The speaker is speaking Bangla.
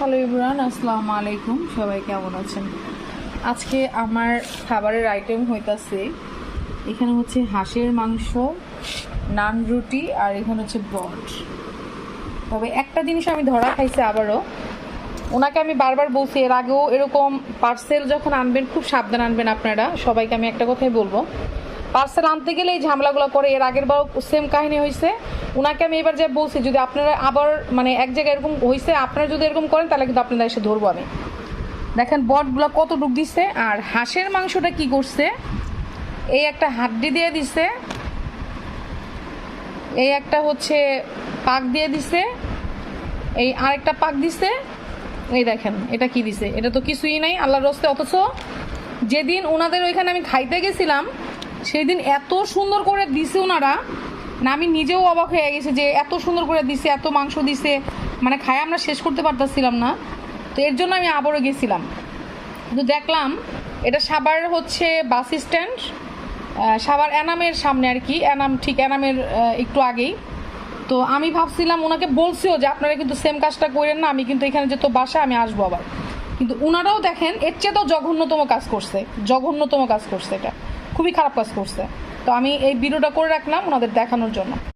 হ্যালো ইমরান, আসসালামু আলাইকুম। সবাই কেমন আছেন? আজকে আমার খাবারের আইটেম হইতাছে, এখানে হচ্ছে হাঁসের মাংস, নান রুটি, আর এখানে হচ্ছে ব্রড। তবে একটা জিনিস আমি ধরা খাইছি আবারও, ওনাকে আমি বারবার বলছি এর আগেও এরকম পার্সেল যখন আনবেন খুব সাবধান আনবেন আপনারা। সবাইকে আমি একটা কথাই বলবো, পার্সেল আনতে গেলে এই ঝামেলাগুলো করে। এর আগের বার সেম কাহিনী হয়েছে, ওনাকে আমি এবার যা বলছি যদি আপনারা আবার মানে এক জায়গায় এরকম হয়েছে, আপনারা যদি এরকম করেন তাহলে কিন্তু আপনাদের এসে ধরবো আমি। দেখেন বটগুলো কত ডুব দিচ্ছে। আর হাঁসের মাংসটা কি করছে, এই একটা হাড্ডি দিয়ে দিছে, এই একটা হচ্ছে পাক দিয়ে দিছে, এই আরেকটা পাক দিছে। এই দেখেন এটা কি দিছে, এটা তো কিছুই নাই আল্লাহর রস্তে। অথচ যেদিন ওনাদের ওইখানে আমি খাইতে গেছিলাম সেই দিন এত সুন্দর করে দিছে ওনারা, না আমি নিজেও অবাক হয়ে গেছি যে এত সুন্দর করে দিছে, এত মাংস দিছে, মানে খায় আমরা শেষ করতে পারতেছিলাম না। তো এর জন্য আমি আবারও গেছিলাম, কিন্তু দেখলাম এটা সাভার হচ্ছে বাস স্ট্যান্ড, সাভার এনামের সামনে আর কি, এনাম ঠিক এনামের একটু আগেই। তো আমি ভাবছিলাম, ওনাকে বলছিও যে আপনারা কিন্তু সেম কাজটা করেন না, আমি কিন্তু এখানে যেহেতু বাসা আমি আসবো আবার। কিন্তু ওনারাও দেখেন এর চেয়ে তো জঘন্যতম কাজ করছে, জঘন্যতম কাজ করছে, এটা খুবই খারাপ কাজ করছে। তো আমি এই ভিডিওটা করে রাখলাম ওনাদের দেখানোর জন্য।